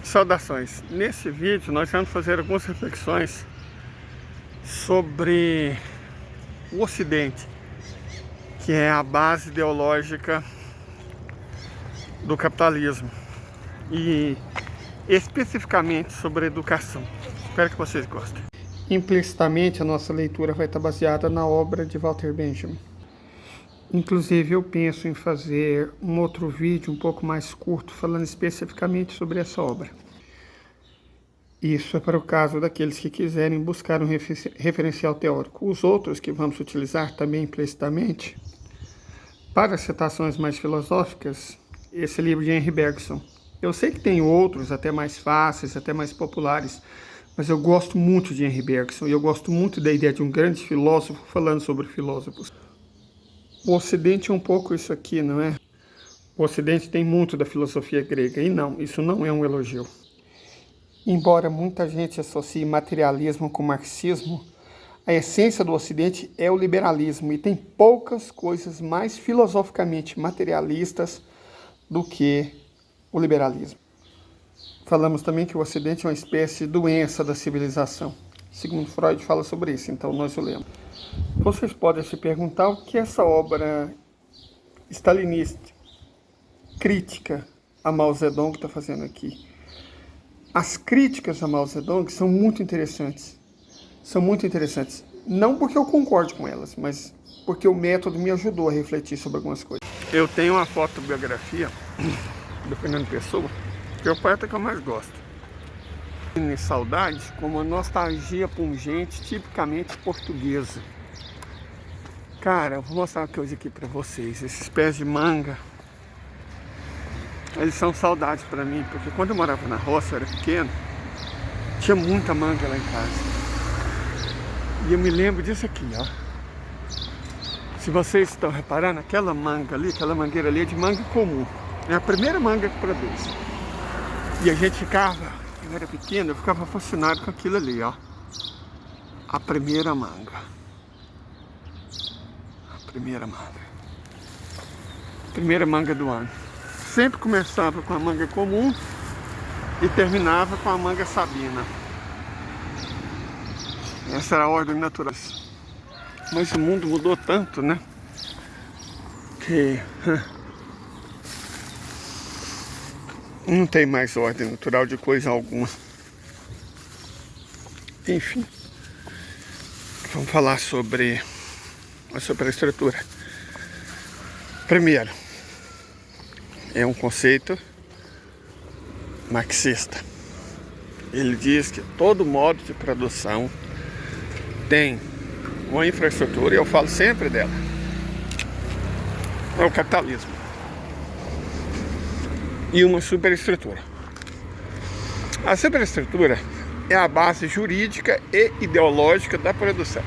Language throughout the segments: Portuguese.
Saudações! Nesse vídeo nós vamos fazer algumas reflexões sobre o Ocidente, que é a base ideológica do capitalismo, e especificamente sobre a educação. Espero que vocês gostem. Implicitamente a nossa leitura vai estar baseada na obra de Walter Benjamin. Inclusive eu penso em fazer um outro vídeo um pouco mais curto falando especificamente sobre essa obra. Isso é para o caso daqueles que quiserem buscar um referencial teórico. Os outros que vamos utilizar também implicitamente, para citações mais filosóficas, esse livro de Henri Bergson. Eu sei que tem outros até mais fáceis, até mais populares, mas eu gosto muito de Henri Bergson e eu gosto muito da ideia de um grande filósofo falando sobre filósofos. O Ocidente é um pouco isso aqui, não é? O Ocidente tem muito da filosofia grega, e não, isso não é um elogio. Embora muita gente associe materialismo com marxismo, a essência do Ocidente é o liberalismo, e tem poucas coisas mais filosoficamente materialistas do que o liberalismo. Falamos também que o Ocidente é uma espécie de doença da civilização. Segundo Freud fala sobre isso, então nós o lemos. Vocês podem se perguntar o que essa obra stalinista, crítica a Mao Zedong, está fazendo aqui. As críticas a Mao Zedong são muito interessantes. São muito interessantes. Não porque eu concordo com elas, mas porque o método me ajudou a refletir sobre algumas coisas. Eu tenho uma fotobiografia do Fernando Pessoa, que é o poeta que eu mais gosto. Saudade como uma nostalgia pungente, tipicamente portuguesa. Cara, eu vou mostrar uma coisa aqui pra vocês. Esses pés de manga, eles são saudades pra mim, porque quando eu morava na roça, eu era pequeno, tinha muita manga lá em casa. E eu me lembro disso aqui, ó. Se vocês estão reparando, aquela manga ali, aquela mangueira ali é de manga comum. É a primeira manga que produz. E a gente ficava, eu era pequeno, eu ficava fascinado com aquilo ali, ó. A primeira manga. A primeira manga. Primeira manga do ano. Sempre começava com a manga comum e terminava com a manga sabina. Essa era a ordem natural. Mas o mundo mudou tanto, né? Que não tem mais ordem natural de coisa alguma. Enfim, vamos falar sobre a estrutura. Primeiro, é um conceito marxista. Ele diz que todo modo de produção tem uma infraestrutura, e eu falo sempre dela. É o capitalismo. E uma superestrutura. A superestrutura é a base jurídica e ideológica da produção.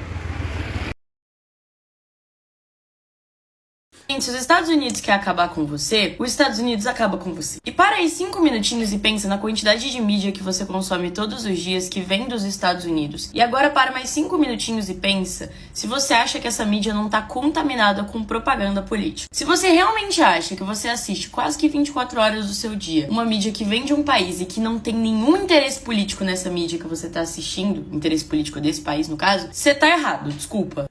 Se os Estados Unidos quer acabar com você, os Estados Unidos acaba com você. E para aí 5 minutinhos e pensa na quantidade de mídia que você consome todos os dias que vem dos Estados Unidos. E agora para mais 5 minutinhos e pensa se você acha que essa mídia não está contaminada com propaganda política. Se você realmente acha que você assiste quase que 24 horas do seu dia uma mídia que vem de um país e que não tem nenhum interesse político nessa mídia que você está assistindo, interesse político desse país no caso, você tá errado, desculpa.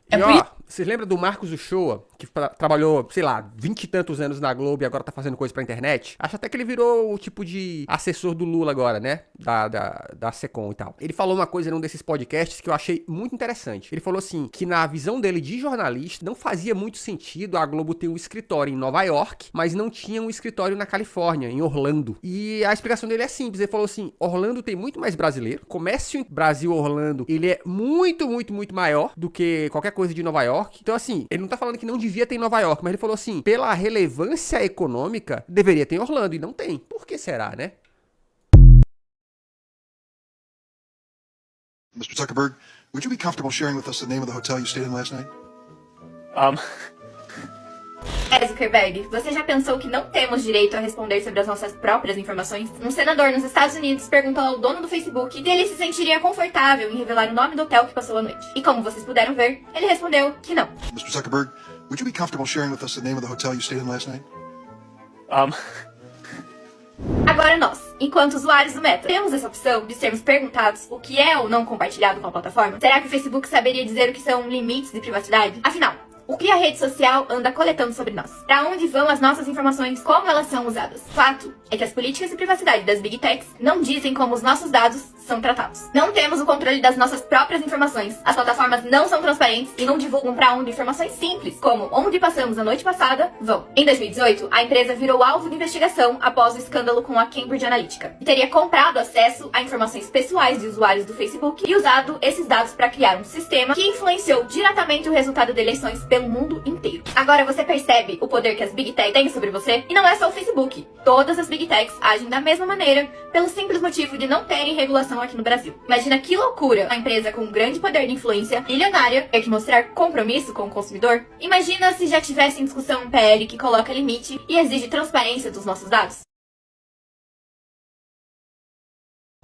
Vocês lembram do Marcos Uchoa, que trabalhou, sei lá, 20 e tantos anos na Globo e agora tá fazendo coisa pra internet? Acho até que ele virou o tipo de assessor do Lula agora, né? Da Secom e tal. Ele falou uma coisa num desses podcasts que eu achei muito interessante. Ele falou assim, que na visão dele de jornalista, não fazia muito sentido a Globo ter um escritório em Nova York, mas não tinha um escritório na Califórnia, em Orlando. E a explicação dele é simples. Ele falou assim, Orlando tem muito mais brasileiro. Comércio Brasil-Orlando, ele é muito, muito, muito maior do que qualquer coisa de Nova York. Então, assim, ele não tá falando que não devia ter em Nova York, mas ele falou assim, pela relevância econômica, deveria ter em Orlando, e não tem. Por que será, né? Mr. Zuckerberg, would you be comfortable sharing with us the name of the hotel you stayed in last night? Zuckerberg, você já pensou que não temos direito a responder sobre as nossas próprias informações? Um senador nos Estados Unidos perguntou ao dono do Facebook se ele se sentiria confortável em revelar o nome do hotel que passou a noite. E como vocês puderam ver, ele respondeu que não. Mr. Zuckerberg, would you be comfortable sharing with us the name of the hotel you stayed in last night? Agora nós, enquanto usuários do Meta, temos essa opção de sermos perguntados o que é ou não compartilhado com a plataforma? Será que o Facebook saberia dizer o que são limites de privacidade? Afinal, o que a rede social anda coletando sobre nós? Para onde vão as nossas informações? Como elas são usadas? Fato é que as políticas de privacidade das Big Techs não dizem como os nossos dados são tratados. Não temos o controle das nossas próprias informações. As plataformas não são transparentes e não divulgam para onde informações simples, como onde passamos a noite passada, vão. Em 2018, a empresa virou alvo de investigação após o escândalo com a Cambridge Analytica, que teria comprado acesso a informações pessoais de usuários do Facebook e usado esses dados para criar um sistema que influenciou diretamente o resultado de eleições pelo mundo inteiro. Agora você percebe o poder que as Big Techs têm sobre você? E não é só o Facebook. Todas as Big Techs agem da mesma maneira, pelo simples motivo de não terem regulação aqui no Brasil. Imagina que loucura uma empresa com grande poder de influência, milionária, ter que mostrar compromisso com o consumidor? Imagina se já tivesse em discussão um PL que coloca limite e exige transparência dos nossos dados.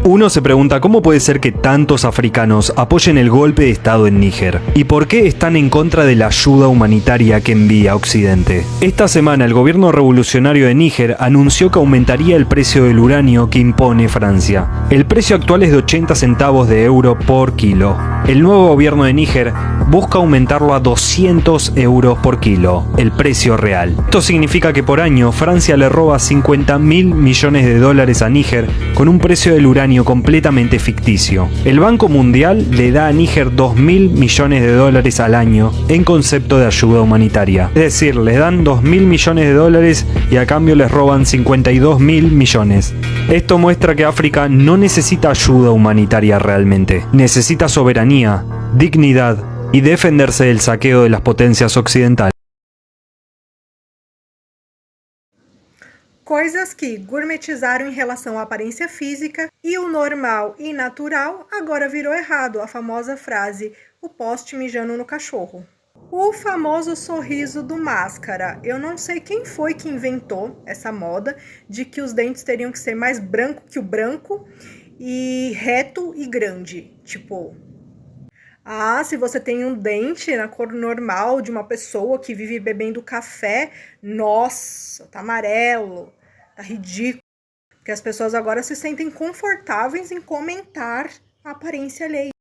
Uno se pregunta cómo puede ser que tantos africanos apoyen el golpe de Estado en Níger y por qué están en contra de la ayuda humanitaria que envía Occidente. Esta semana el gobierno revolucionario de Níger anunció que aumentaría el precio del uranio que impone Francia. El precio actual es de 80 centavos de euro por kilo. El nuevo gobierno de Níger busca aumentarlo a 200 euros por kilo, el precio real. Esto significa que por año Francia le roba 50.000 millones de dólares a Níger con un precio del uranio completamente ficticio. El Banco Mundial le da a Níger 2.000 millones de dólares al año en concepto de ayuda humanitaria. Es decir, les dan 2.000 millones de dólares y a cambio les roban 52.000 millones. Esto muestra que África no necesita ayuda humanitaria realmente. Necesita soberanía, dignidad y defenderse del saqueo de las potencias occidentales. Coisas que gourmetizaram em relação à aparência física e o normal e natural agora virou errado, a famosa frase, o poste mijando no cachorro. O famoso sorriso do máscara. Eu não sei quem foi que inventou essa moda de que os dentes teriam que ser mais branco que o branco e reto e grande. Tipo, se você tem um dente na cor normal de uma pessoa que vive bebendo café, nossa, tá amarelo. Tá ridículo, porque as pessoas agora se sentem confortáveis em comentar a aparência alheia.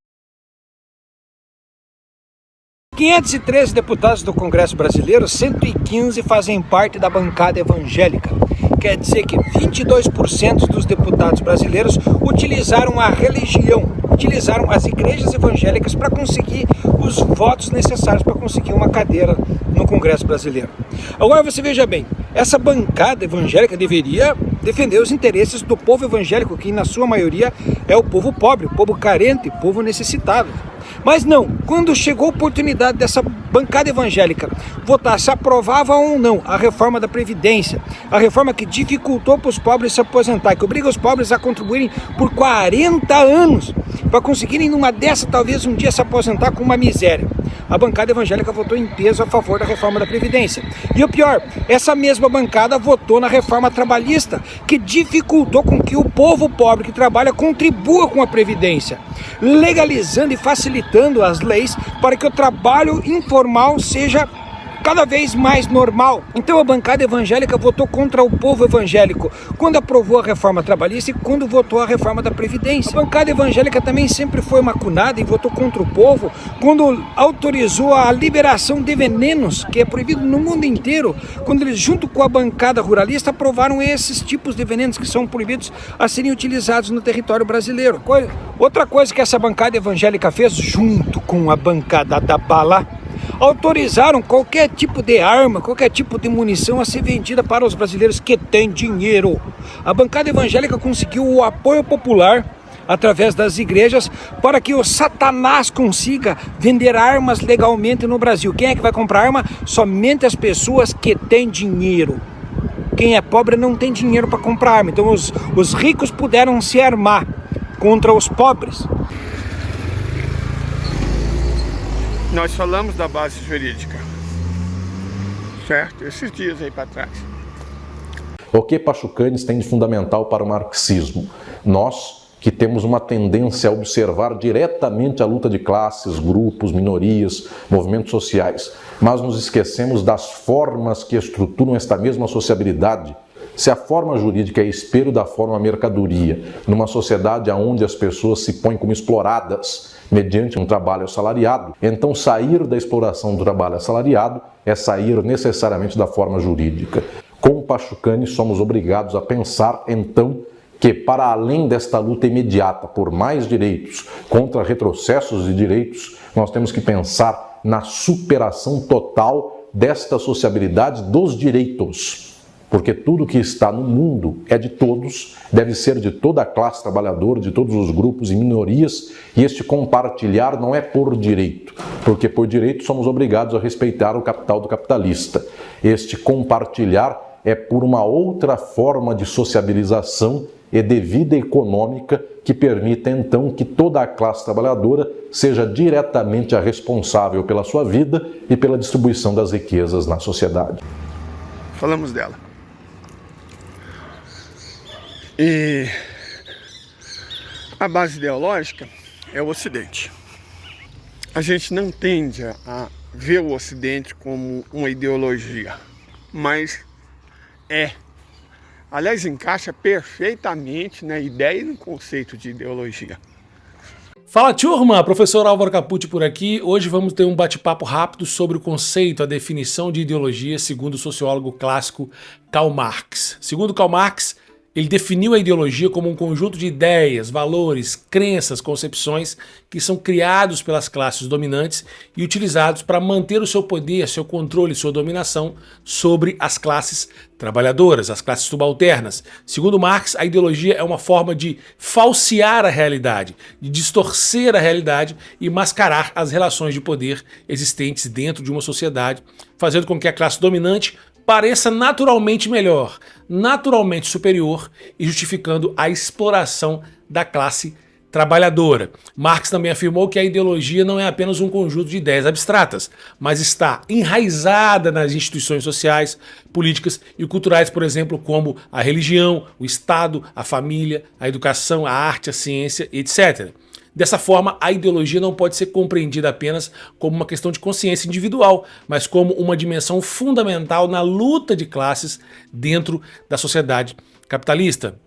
513 deputados do Congresso Brasileiro, 115 fazem parte da bancada evangélica. Quer dizer que 22% dos deputados brasileiros utilizaram a religião, utilizaram as igrejas evangélicas para conseguir os votos necessários para conseguir uma cadeira no Congresso Brasileiro. Agora você veja bem, essa bancada evangélica deveria defender os interesses do povo evangélico, que na sua maioria é o povo pobre, o povo carente, o povo necessitado. Mas não, quando chegou a oportunidade dessa bancada evangélica votar se aprovava ou não a reforma da Previdência, a reforma que dificultou para os pobres se aposentar, que obriga os pobres a contribuírem por 40 anos para conseguirem numa dessa talvez um dia se aposentar com uma miséria. A bancada evangélica votou em peso a favor da reforma da Previdência. E o pior, essa mesma bancada votou na reforma trabalhista, que dificultou com que o povo pobre que trabalha contribua com a Previdência, legalizando e facilitando as leis para que o trabalho informal seja cada vez mais normal. Então a bancada evangélica votou contra o povo evangélico quando aprovou a reforma trabalhista e quando votou a reforma da Previdência. A bancada evangélica também sempre foi macunada e votou contra o povo quando autorizou a liberação de venenos, que é proibido no mundo inteiro, quando eles, junto com a bancada ruralista, aprovaram esses tipos de venenos que são proibidos a serem utilizados no território brasileiro. Outra coisa que essa bancada evangélica fez, junto com a bancada da bala, autorizaram qualquer tipo de arma, qualquer tipo de munição a ser vendida para os brasileiros que têm dinheiro. A bancada evangélica conseguiu o apoio popular através das igrejas para que o Satanás consiga vender armas legalmente no Brasil. Quem é que vai comprar arma? Somente as pessoas que têm dinheiro. Quem é pobre não tem dinheiro para comprar arma. Então os ricos puderam se armar contra os pobres. Nós falamos da base jurídica, certo? Esses dias aí para trás. O que Pachucanes tem de fundamental para o marxismo? Nós, que temos uma tendência a observar diretamente a luta de classes, grupos, minorias, movimentos sociais, mas nos esquecemos das formas que estruturam esta mesma sociabilidade, Se a forma jurídica é espelho da forma mercadoria, numa sociedade onde as pessoas se põem como exploradas mediante um trabalho assalariado, então sair da exploração do trabalho assalariado é sair necessariamente da forma jurídica. Com Pachucani, somos obrigados a pensar, então, que para além desta luta imediata por mais direitos, contra retrocessos de direitos, nós temos que pensar na superação total desta sociabilidade dos direitos. Porque tudo que está no mundo é de todos, deve ser de toda a classe trabalhadora, de todos os grupos e minorias, e este compartilhar não é por direito, porque por direito somos obrigados a respeitar o capital do capitalista. Este compartilhar é por uma outra forma de sociabilização e de vida econômica que permita então que toda a classe trabalhadora seja diretamente a responsável pela sua vida e pela distribuição das riquezas na sociedade. Falamos dela. E a base ideológica é o Ocidente. A gente não tende a ver o Ocidente como uma ideologia, mas é. Aliás, encaixa perfeitamente na ideia e no conceito de ideologia. Fala, turma! Professor Álvaro Capucci por aqui. Hoje vamos ter um bate-papo rápido sobre o conceito, a definição de ideologia segundo o sociólogo clássico Karl Marx. Segundo Karl Marx, ele definiu a ideologia como um conjunto de ideias, valores, crenças, concepções que são criados pelas classes dominantes e utilizados para manter o seu poder, seu controle, sua dominação sobre as classes trabalhadoras, as classes subalternas. Segundo Marx, a ideologia é uma forma de falsear a realidade, de distorcer a realidade e mascarar as relações de poder existentes dentro de uma sociedade, fazendo com que a classe dominante pareça naturalmente melhor, naturalmente superior e justificando a exploração da classe trabalhadora. Marx também afirmou que a ideologia não é apenas um conjunto de ideias abstratas, mas está enraizada nas instituições sociais, políticas e culturais, por exemplo, como a religião, o Estado, a família, a educação, a arte, a ciência, etc. Dessa forma, a ideologia não pode ser compreendida apenas como uma questão de consciência individual, mas como uma dimensão fundamental na luta de classes dentro da sociedade capitalista.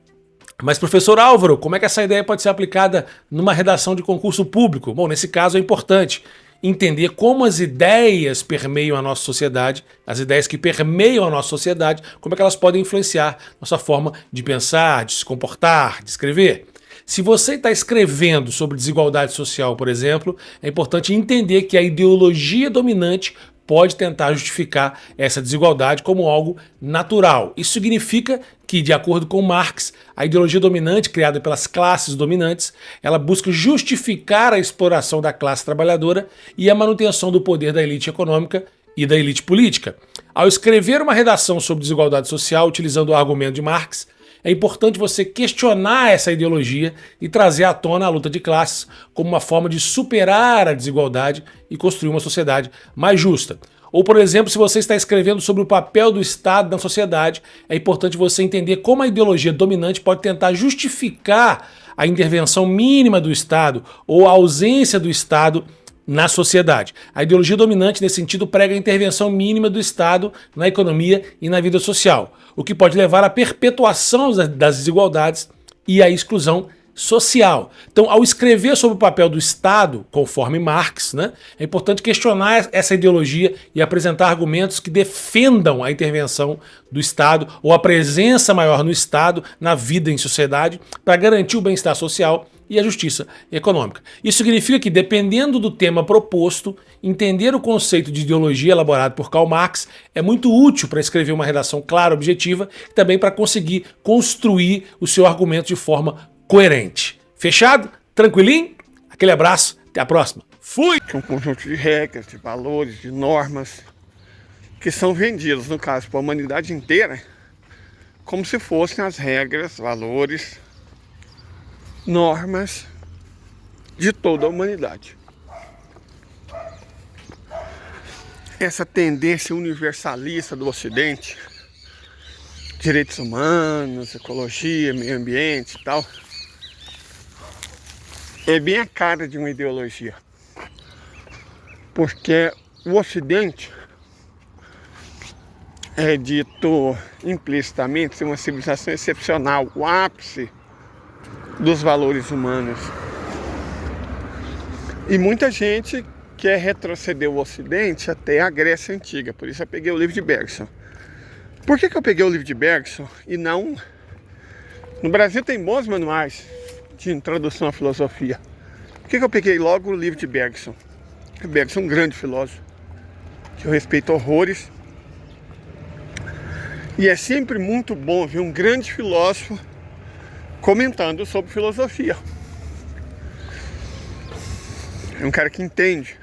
Mas, professor Álvaro, como é que essa ideia pode ser aplicada numa redação de concurso público? Bom, nesse caso é importante entender como as ideias permeiam a nossa sociedade, as ideias que permeiam a nossa sociedade, como é que elas podem influenciar nossa forma de pensar, de se comportar, de escrever. Se você está escrevendo sobre desigualdade social, por exemplo, é importante entender que a ideologia dominante pode tentar justificar essa desigualdade como algo natural. Isso significa que, de acordo com Marx, a ideologia dominante, criada pelas classes dominantes, ela busca justificar a exploração da classe trabalhadora e a manutenção do poder da elite econômica e da elite política. Ao escrever uma redação sobre desigualdade social utilizando o argumento de Marx, é importante você questionar essa ideologia e trazer à tona a luta de classes como uma forma de superar a desigualdade e construir uma sociedade mais justa. Ou, por exemplo, se você está escrevendo sobre o papel do Estado na sociedade, é importante você entender como a ideologia dominante pode tentar justificar a intervenção mínima do Estado ou a ausência do Estado na sociedade. A ideologia dominante, nesse sentido, prega a intervenção mínima do Estado na economia e na vida social, o que pode levar à perpetuação das desigualdades e à exclusão social. Então, ao escrever sobre o papel do Estado, conforme Marx, é importante questionar essa ideologia e apresentar argumentos que defendam a intervenção do Estado ou a presença maior no Estado na vida em sociedade para garantir o bem-estar social e a justiça econômica. Isso significa que, dependendo do tema proposto, entender o conceito de ideologia elaborado por Karl Marx é muito útil para escrever uma redação clara, objetiva e também para conseguir construir o seu argumento de forma coerente. Fechado? Tranquilinho? Aquele abraço, até a próxima. Fui! É um conjunto de regras, de valores, de normas que são vendidos, no caso, para a humanidade inteira, como se fossem as regras, valores, normas de toda a humanidade. Essa tendência universalista do Ocidente, direitos humanos, ecologia, meio ambiente e tal, é bem a cara de uma ideologia. Porque o Ocidente é dito implicitamente ser uma civilização excepcional, o ápice dos valores humanos. E muita gente quer retroceder o Ocidente até a Grécia Antiga, por isso eu peguei o livro de Bergson. Por que eu peguei o livro de Bergson e não... No Brasil tem bons manuais de introdução à filosofia. Por que eu peguei logo o livro de Bergson? Bergson é um grande filósofo, que eu respeito horrores. E é sempre muito bom ver um grande filósofo comentando sobre filosofia. É um cara que entende,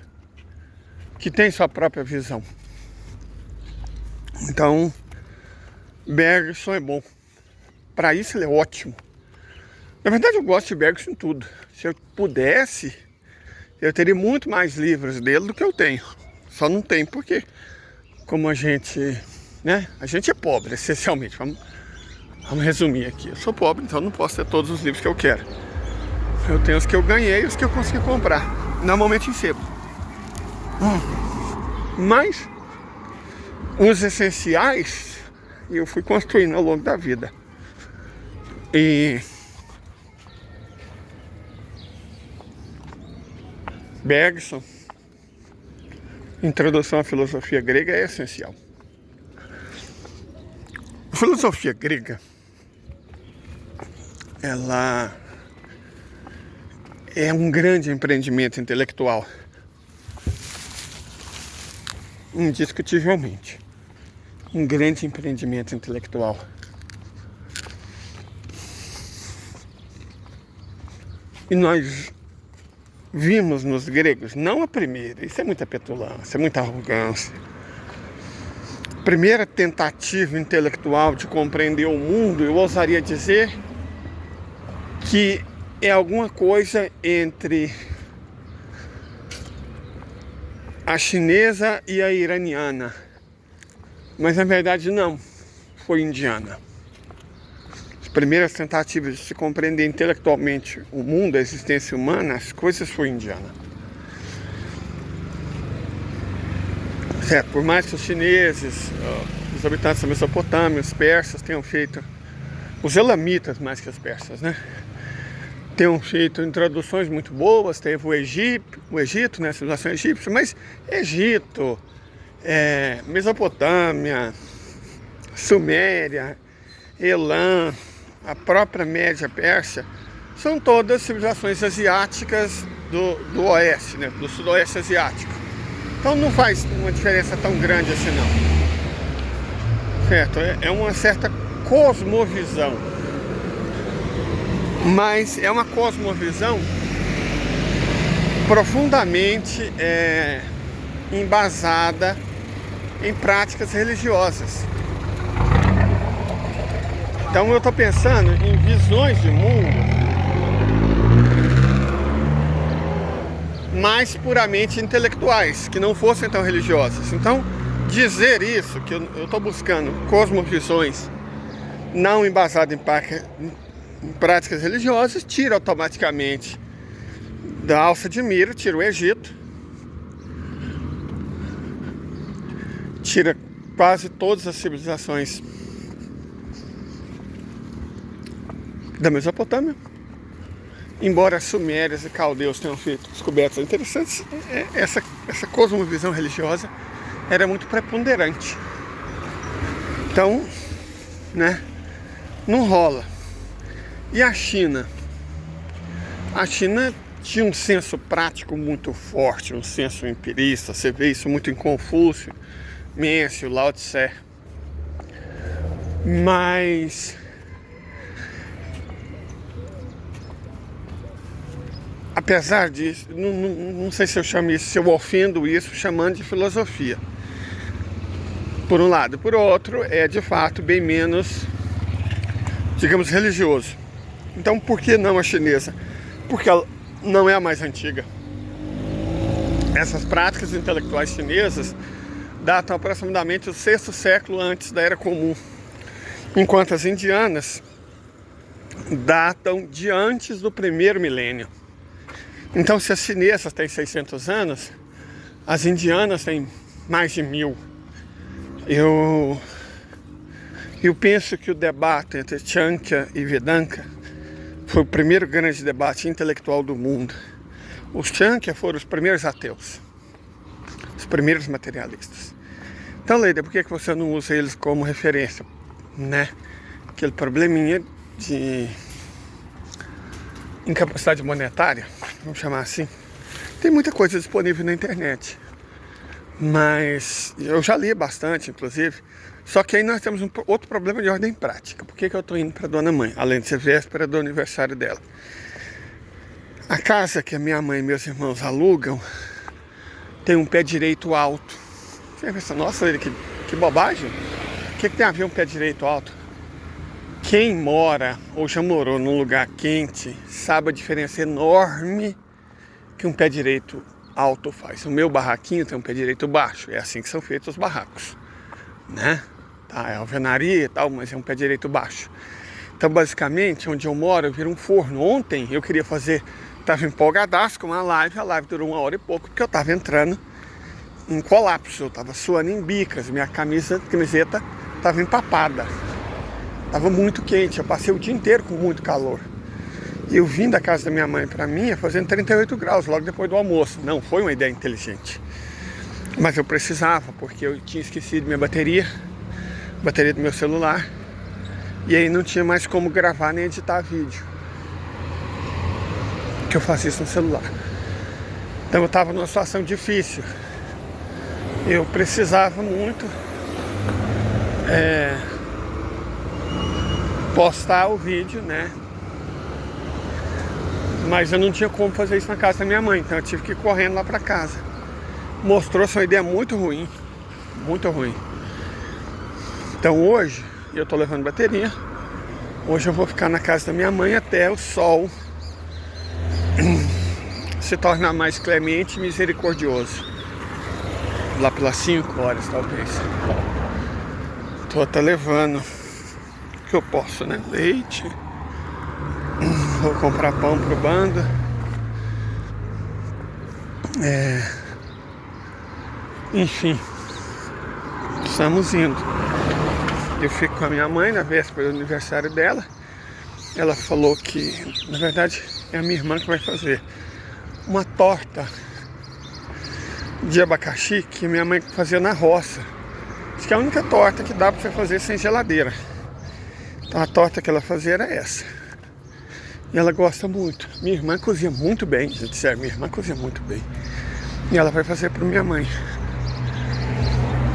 que tem sua própria visão. Então, Bergson é bom. Para isso ele é ótimo. Na verdade eu gosto de Bergson em tudo. Se eu pudesse, eu teria muito mais livros dele do que eu tenho. Só não tem porque, como a gente, né? A gente é pobre, essencialmente. Vamos resumir aqui. Eu sou pobre, então não posso ter todos os livros que eu quero. Eu tenho os que eu ganhei e os que eu consegui comprar. Normalmente em sebo. Mas os essenciais eu fui construindo ao longo da vida. E Bergson, Introdução à Filosofia Grega, é essencial. A filosofia grega, ela é um grande empreendimento intelectual, indiscutivelmente. Um grande empreendimento intelectual. E nós vimos nos gregos, não a primeira, isso é muita petulância, é muita arrogância. A primeira tentativa intelectual de compreender o mundo, eu ousaria dizer que é alguma coisa entre a chinesa e a iraniana. Mas na verdade não, foi indiana. As primeiras tentativas de se compreender intelectualmente o mundo, a existência humana, as coisas foi indiana. Certo, por mais que os chineses, os habitantes da Mesopotâmia, os persas tenham feito, os elamitas mais que os persas, né? Tenham feito introduções muito boas, teve o Egito, né, a civilização egípcia, mas Egito, Mesopotâmia, Suméria, Elam, a própria Média Pérsia, são todas civilizações asiáticas do oeste, né, do sudoeste asiático. Então não faz uma diferença tão grande assim não. Certo? É uma certa cosmovisão. Mas é uma cosmovisão profundamente embasada em práticas religiosas. Então eu estou pensando em visões de mundo mais puramente intelectuais, que não fossem tão religiosas. Então, dizer isso, que eu estou buscando cosmovisões não embasadas em práticas religiosas, tira automaticamente da alça de mira, tira o Egito, tira quase todas as civilizações da Mesopotâmia. Embora sumérios e caldeus tenham feito descobertas interessantes, essa cosmovisão religiosa era muito preponderante. Então, né, não rola. E a China? A China tinha um senso prático muito forte, um senso empirista. Você vê isso muito em Confúcio, Mêncio, Lao Tse. Mas apesar disso, não sei se eu chamo isso, se eu ofendo isso chamando de filosofia. Por um lado. Por outro, é de fato bem menos, digamos, religioso. Então, por que não a chinesa? Porque ela não é a mais antiga. Essas práticas intelectuais chinesas datam aproximadamente o 6º século antes da Era Comum, enquanto as indianas datam de antes do 1º milênio. Então, se as chinesas têm 600 anos, as indianas têm mais de 1000. Eu penso que o debate entre Chanakya e Vedanta foi o primeiro grande debate intelectual do mundo. Os Chanakya foram os primeiros ateus, os primeiros materialistas. Então, Leida, por que você não usa eles como referência, né? Aquele probleminha de incapacidade monetária, vamos chamar assim. Tem muita coisa disponível na internet, mas eu já li bastante, inclusive. Só que aí nós temos outro problema de ordem prática. Por que eu estou indo para Dona Mãe, além de ser véspera do aniversário dela? A casa que a minha mãe e meus irmãos alugam tem um pé direito alto. Você pensa, nossa, que bobagem. O que tem a ver um pé direito alto? Quem mora ou já morou num lugar quente sabe a diferença enorme que um pé direito alto faz. O meu barraquinho tem um pé direito baixo. É assim que são feitos os barracos, né? Tá, é alvenaria e tal, mas é um pé direito baixo. Então, basicamente, onde eu moro, eu viro um forno. Ontem eu queria fazer, estava empolgadaço com uma live, a live durou 1 hora e pouco, porque eu estava entrando em colapso, eu estava suando em bicas, minha camiseta estava empapada, estava muito quente, eu passei o dia inteiro com muito calor. E eu vim da casa da minha mãe para mim fazendo 38 graus, logo depois do almoço. Não foi uma ideia inteligente, mas eu precisava, porque eu tinha esquecido minha bateria do meu celular, e aí não tinha mais como gravar nem editar vídeo, que eu faço isso no celular. Então eu estava numa situação difícil, eu precisava muito postar o vídeo, né? Mas eu não tinha como fazer isso na casa da minha mãe, então eu tive que ir correndo lá para casa. Mostrou-se uma ideia muito ruim, muito ruim. Então hoje eu tô levando bateria. Hoje eu vou ficar na casa da minha mãe até o sol se tornar mais clemente e misericordioso. Lá pelas 5 horas talvez. Tô até levando o que eu posso, né? Leite. Vou comprar pão pro bando. Enfim, estamos indo. Eu fico com a minha mãe na véspera do aniversário dela. Ela falou que, na verdade, é a minha irmã que vai fazer uma torta de abacaxi que minha mãe fazia na roça. Diz que é a única torta que dá pra você fazer sem geladeira. Então a torta que ela fazia era essa. E ela gosta muito. Minha irmã cozinha muito bem, gente, sério, minha irmã cozinha muito bem. E ela vai fazer para minha mãe.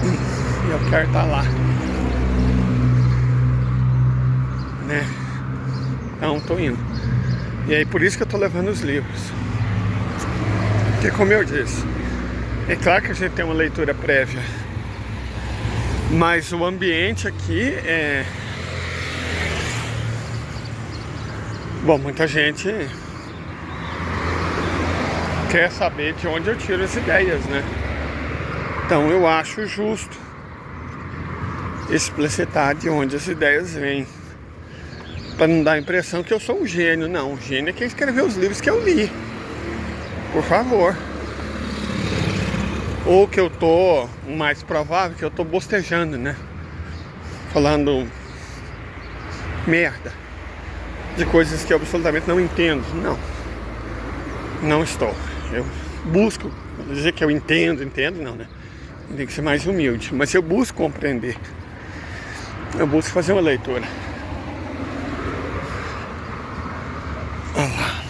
E eu quero estar lá, né? Então tô indo. E aí por isso que eu tô levando os livros. Porque como eu disse, é claro que a gente tem uma leitura prévia, mas o ambiente aqui bom, muita gente quer saber de onde eu tiro as ideias, né? Então eu acho justo explicitar de onde as ideias vêm, para não dar a impressão que eu sou um gênio. Não, o gênio é quem escreveu os livros que eu li, por favor. Ou que eu tô, o mais provável, que eu tô bostejando, né? Falando merda de coisas que eu absolutamente não entendo. Não estou. Eu busco dizer que eu entendo não, né? Tem que ser mais humilde, mas eu busco compreender. Eu busco fazer uma leitura. Olha lá.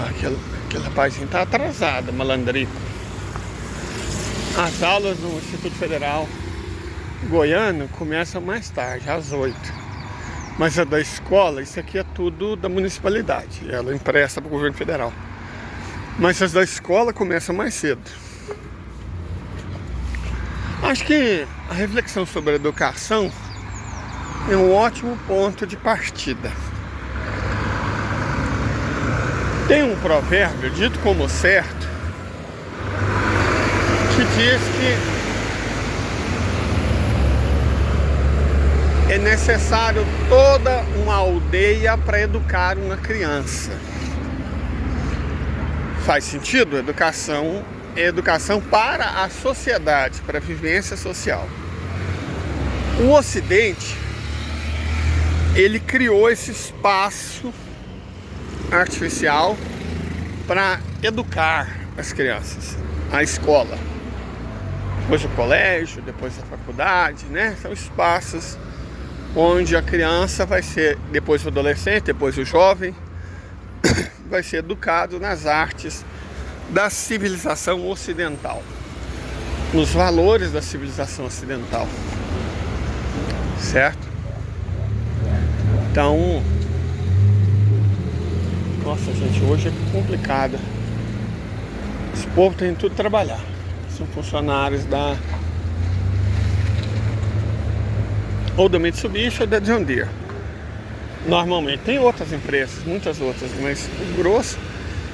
Aquele rapazinho tá atrasado, malandrico. As aulas no Instituto Federal Goiano começam mais tarde, às 8. Mas a da escola, isso aqui é tudo da municipalidade. Ela empresta para o governo federal. Mas as da escola começam mais cedo. Acho que a reflexão sobre a educação é um ótimo ponto de partida. Tem um provérbio dito como certo que diz que é necessário toda uma aldeia para educar uma criança. Faz sentido? A educação é educação para a sociedade, para a vivência social. O Ocidente, ele criou esse espaço artificial para educar as crianças, a escola. Depois o colégio, depois a faculdade, né? São espaços onde a criança vai ser, depois o adolescente, depois o jovem, vai ser educado nas artes da civilização ocidental, nos valores da civilização ocidental, certo? Então, nossa gente, hoje é complicado. Esse povo tem tudo trabalhar. São funcionários ou da Mitsubishi ou da John Deere. Normalmente tem outras empresas, muitas outras, mas o grosso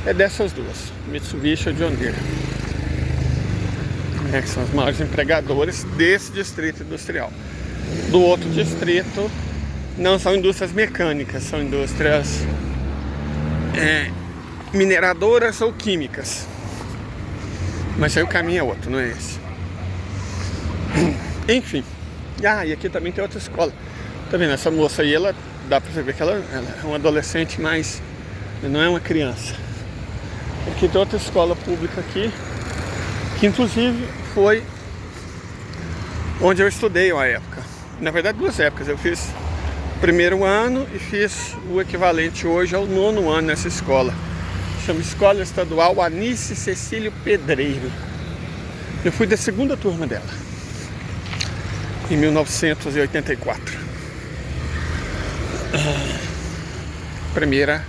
é dessas duas, Mitsubishi ou John Deere, que são os maiores empregadores desse distrito industrial. Do outro distrito não são indústrias mecânicas, são indústrias mineradoras ou químicas. Mas aí o caminho é outro, não é esse. Enfim. E aqui também tem outra escola. Tá vendo? Essa moça aí, ela dá pra você ver que ela é uma adolescente, mas não é uma criança. Aqui tem outra escola pública aqui, que inclusive foi onde eu estudei uma época. Na verdade, 2 épocas. Eu fiz o 1º ano e fiz o equivalente hoje ao 9º ano nessa escola. Chama Escola Estadual Anice Cecílio Pedreiro. Eu fui da 2ª turma dela, em 1984. A primeira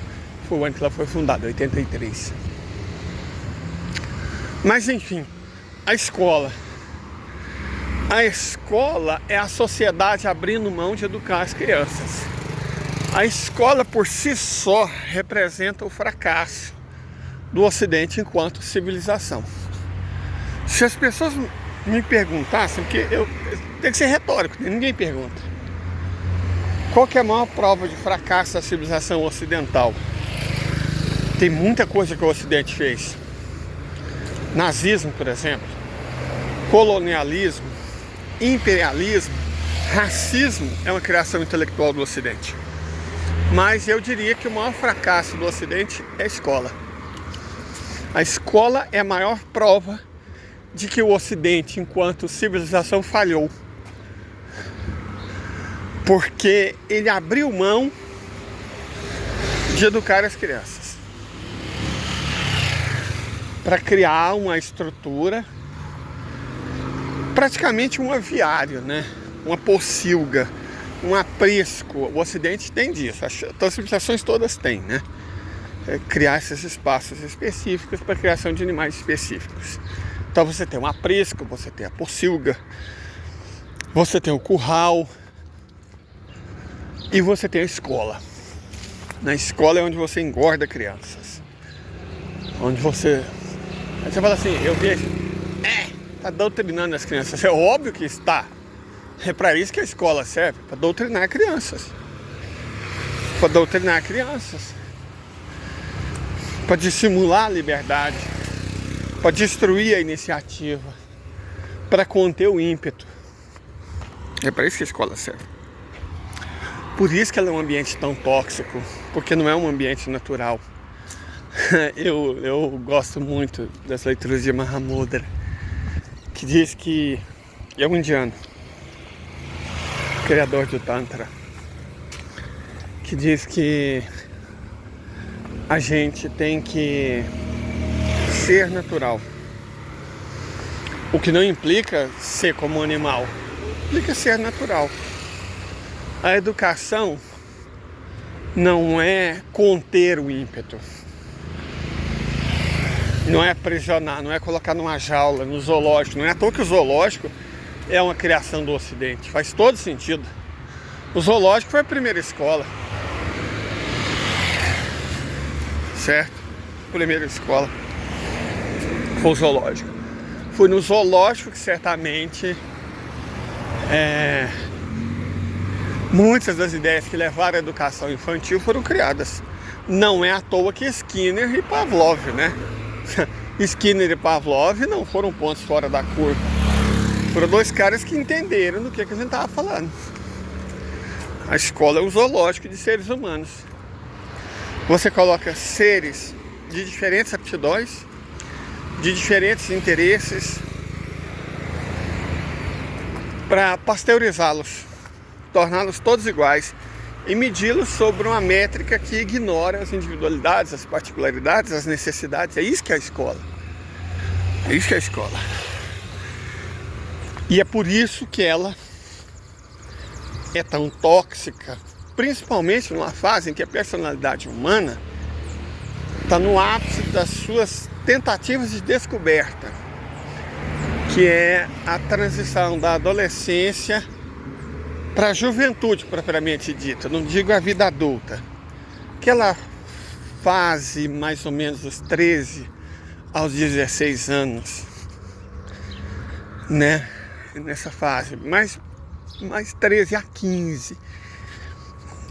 foi o ano que ela foi fundada, 83. Mas enfim, a escola é a sociedade abrindo mão de educar as crianças. A escola por si só representa o fracasso do Ocidente enquanto civilização. Se as pessoas me perguntassem, porque tem que ser retórico, ninguém pergunta, qual que é a maior prova de fracasso da civilização ocidental? Tem muita coisa que o Ocidente fez. Nazismo, por exemplo, colonialismo, imperialismo, racismo é uma criação intelectual do Ocidente. Mas eu diria que o maior fracasso do Ocidente é a escola. A escola é a maior prova de que o Ocidente, enquanto civilização, falhou. Porque ele abriu mão de educar as crianças para criar uma estrutura, praticamente um aviário, né? Uma pocilga, um aprisco. O Ocidente tem disso, as civilizações todas têm, né? Criar esses espaços específicos para a criação de animais específicos. Então você tem um aprisco, você tem a pocilga, você tem o curral e você tem a escola. Na escola é onde você engorda crianças, onde você fala assim, eu vejo, está doutrinando as crianças. É óbvio que está. É para isso que a escola serve, para doutrinar crianças. Para doutrinar crianças. Para dissimular a liberdade, para destruir a iniciativa, para conter o ímpeto. É para isso que a escola serve. Por isso que ela é um ambiente tão tóxico, porque não é um ambiente natural. Eu gosto muito das leituras de Mahamudra, que diz que é um indiano, criador do Tantra, que diz que a gente tem que ser natural. O que não implica ser como um animal, implica ser natural. A educação não é conter o ímpeto, não é aprisionar, não é colocar numa jaula, no zoológico. Não é à toa que o zoológico é uma criação do Ocidente, faz todo sentido. O zoológico foi a primeira escola. Certo? Primeira escola foi o zoológico. Foi no zoológico que certamente muitas das ideias que levaram à educação infantil foram criadas. Não é à toa que Skinner e Pavlov, né? Skinner e Pavlov não foram pontos fora da curva. Foram dois caras que entenderam do que a gente estava falando. A escola é um zoológico de seres humanos. Você coloca seres de diferentes aptidões, de diferentes interesses, para pasteurizá-los, torná-los todos iguais e medi-los sobre uma métrica que ignora as individualidades, as particularidades, as necessidades. É isso que é a escola. É isso que é a escola. E é por isso que ela é tão tóxica, principalmente numa fase em que a personalidade humana está no ápice das suas tentativas de descoberta, que é a transição da adolescência para a juventude propriamente dita, não digo a vida adulta. Aquela fase mais ou menos dos 13 aos 16 anos, né? Nessa fase, mais 13 a 15.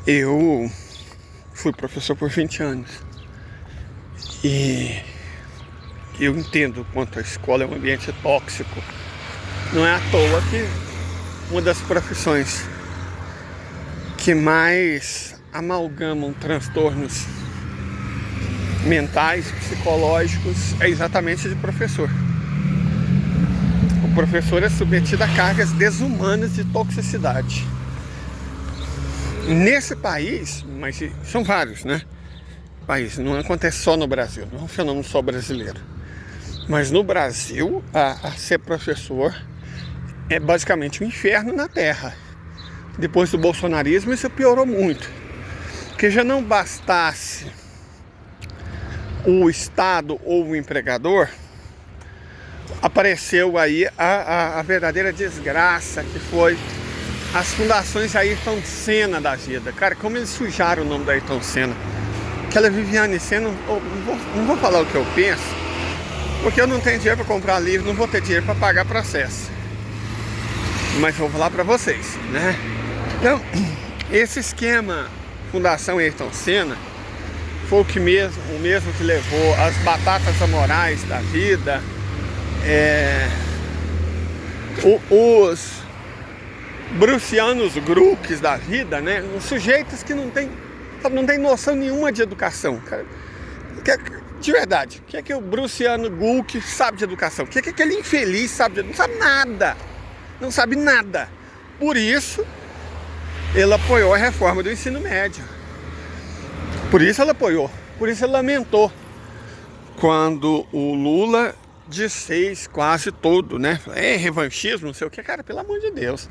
Eu fui professor por 20 anos e eu entendo o quanto a escola é um ambiente tóxico. Não é à toa que uma das profissões que mais amalgamam transtornos mentais, psicológicos, é exatamente de professor. O professor é submetido a cargas desumanas de toxicidade. Nesse país, mas são vários, né? País, não acontece só no Brasil, não é um fenômeno só brasileiro. Mas no Brasil, a ser professor é basicamente um inferno na terra. Depois do bolsonarismo, isso piorou muito. Porque já não bastasse o Estado ou o empregador, apareceu aí a verdadeira desgraça, que foi as fundações Ayrton Senna da vida. Cara, como eles sujaram o nome da Ayrton Senna. Aquela Viviane Senna, não vou falar o que eu penso, porque eu não tenho dinheiro para comprar livro, não vou ter dinheiro para pagar processo. Mas vou falar para vocês, né? Então, esse esquema Fundação Ayrton Senna foi o mesmo que levou as batatas amorais da vida, os brucianos Gruques da vida, né? Os sujeitos que não tem noção nenhuma de educação, cara. De verdade, o que é que o Bruciano Gulk sabe de educação? O que é que aquele infeliz sabe de educação? Não sabe nada. Não sabe nada. Por isso, ele apoiou a reforma do ensino médio. Por isso ele apoiou. Por isso ele lamentou quando o Lula desfez quase tudo, né? Revanchismo, não sei o que. Cara, pelo amor de Deus.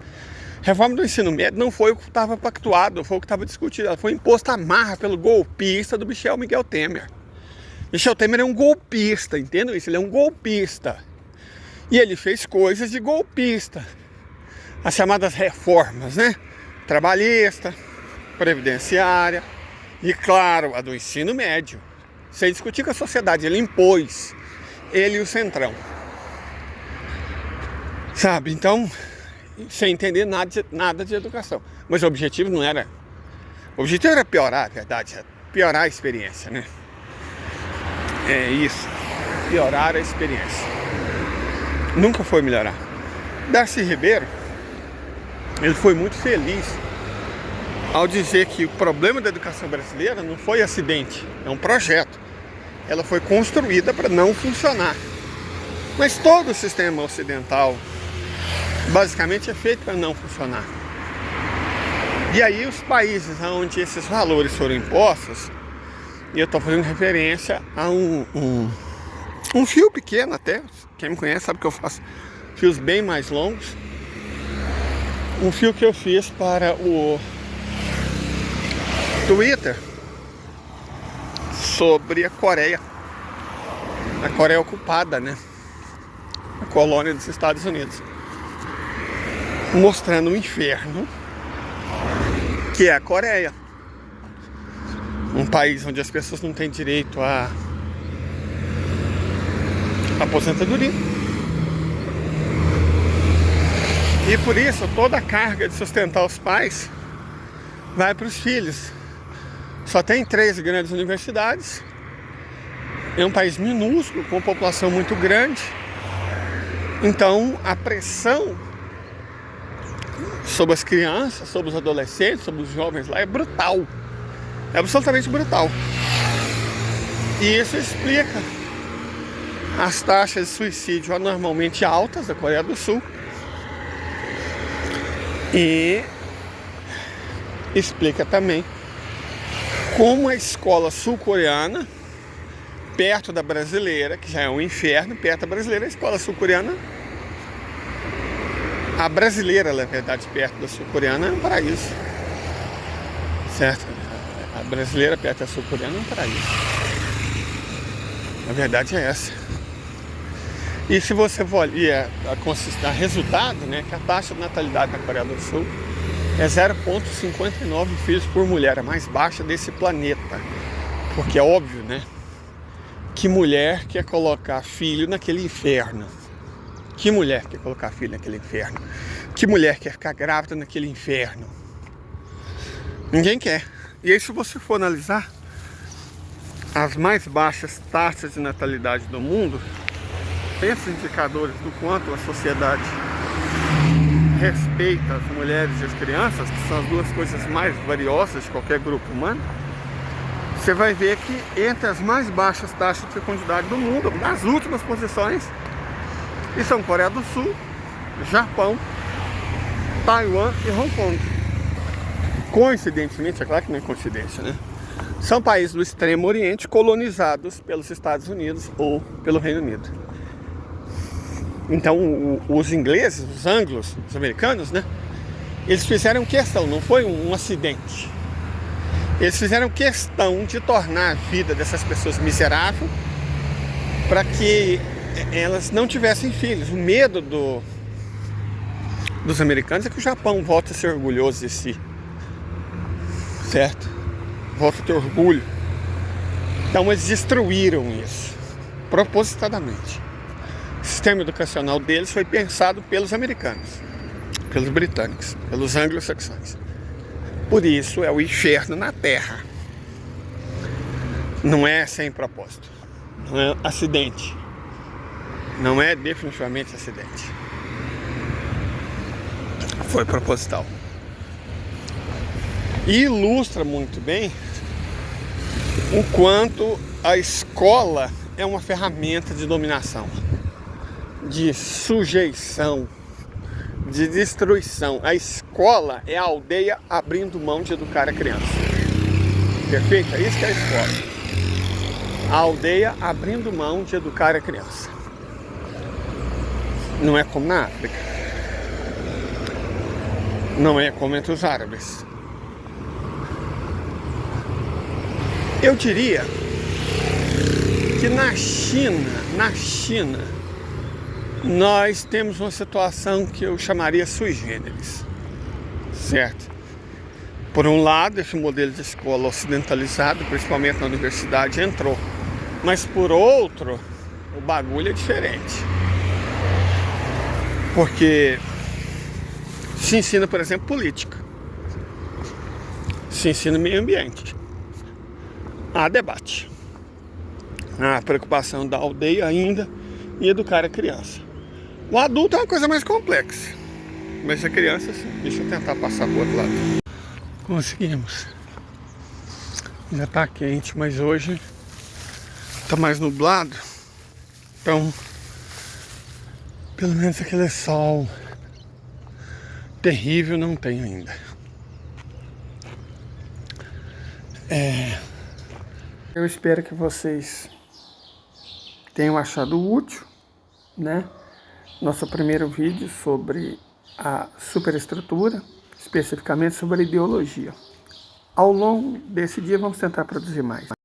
Reforma do ensino médio não foi o que estava pactuado, foi o que estava discutido. Ela foi imposta à marra pelo golpista do Miguel Temer. Michel Temer é um golpista, entendam isso? Ele é um golpista. E ele fez coisas de golpista. As chamadas reformas, né? Trabalhista, previdenciária e, claro, a do ensino médio. Sem discutir com a sociedade, ele impôs. Ele e o Centrão. Sabe? Então, sem entender nada de educação. Mas o objetivo não era... O objetivo era piorar, a verdade. Piorar a experiência, né? É isso. Piorar a experiência. Nunca foi melhorar. Darcy Ribeiro, ele foi muito feliz ao dizer que o problema da educação brasileira não foi acidente, é um projeto. Ela foi construída para não funcionar. Mas todo o sistema ocidental basicamente é feito para não funcionar. E aí os países onde esses valores foram impostos, e eu estou fazendo referência a um fio pequeno até, quem me conhece sabe que eu faço fios bem mais longos. Um fio que eu fiz para o Twitter sobre a Coreia ocupada, né? A colônia dos Estados Unidos, mostrando o inferno que é a Coreia, um país onde as pessoas não têm direito a aposentadoria. E por isso toda a carga de sustentar os pais vai para os filhos. Só tem 3 grandes universidades é um país minúsculo, com uma população muito grande. Então a pressão sobre as crianças, sobre os adolescentes, sobre os jovens lá é brutal. É absolutamente brutal. E isso explica as taxas de suicídio anormalmente altas da Coreia do Sul. E explica também como a escola sul-coreana, perto da brasileira, que já é um inferno, perto da brasileira, a escola sul-coreana, a brasileira, na verdade, perto da sul-coreana é um paraíso. Certo? A brasileira perto da sul-coreana é um paraíso. A verdade é essa. E se você for ali a resultado, né, que a taxa de natalidade na Coreia do Sul é 0,59 filhos por mulher, a mais baixa desse planeta. Porque é óbvio, né, que mulher quer colocar filho naquele inferno. Que mulher quer colocar filho naquele inferno? Que mulher quer ficar grávida naquele inferno? Ninguém quer. E aí, se você for analisar as mais baixas taxas de natalidade do mundo, esses indicadores do quanto a sociedade respeita as mulheres e as crianças, que são as duas coisas mais valiosas de qualquer grupo humano, você vai ver que entre as mais baixas taxas de fecundidade do mundo, nas últimas posições, estão Coreia do Sul, Japão, Taiwan e Hong Kong. Coincidentemente, é claro que não é coincidência, né? São países do Extremo Oriente colonizados pelos Estados Unidos ou pelo Reino Unido. Então, os ingleses, os anglos, os americanos, né? Eles fizeram questão, não foi um acidente. Eles fizeram questão de tornar a vida dessas pessoas miserável para que elas não tivessem filhos. O medo dos americanos é que o Japão volte a ser orgulhoso de si. Certo? Volta a ter orgulho. Então eles destruíram isso, propositadamente. O sistema educacional deles foi pensado pelos americanos, pelos britânicos, pelos anglo-saxões. Por isso é o inferno na Terra. Não é sem propósito. Não é acidente. Não é definitivamente acidente. Foi proposital. E ilustra muito bem o quanto a escola é uma ferramenta de dominação, de sujeição, de destruição. A escola é a aldeia abrindo mão de educar a criança. Perfeito? É isso que é a escola. A aldeia abrindo mão de educar a criança. Não é como na África. Não é como entre os árabes. Eu diria que na China, nós temos uma situação que eu chamaria sui generis, certo? Por um lado, esse modelo de escola ocidentalizado, principalmente na universidade, entrou. Mas por outro, o bagulho é diferente. Porque se ensina, por exemplo, política. Se ensina meio ambiente. Há debate. Há preocupação da aldeia ainda em educar a criança. O adulto é uma coisa mais complexa. Mas a criança, sim. Deixa eu tentar passar para o outro lado. Conseguimos. Já está quente, mas hoje está mais nublado. Então, pelo menos aquele sol terrível não tem ainda. Eu espero que vocês tenham achado útil, né? Nosso primeiro vídeo sobre a superestrutura, especificamente sobre a ideologia. Ao longo desse dia vamos tentar produzir mais.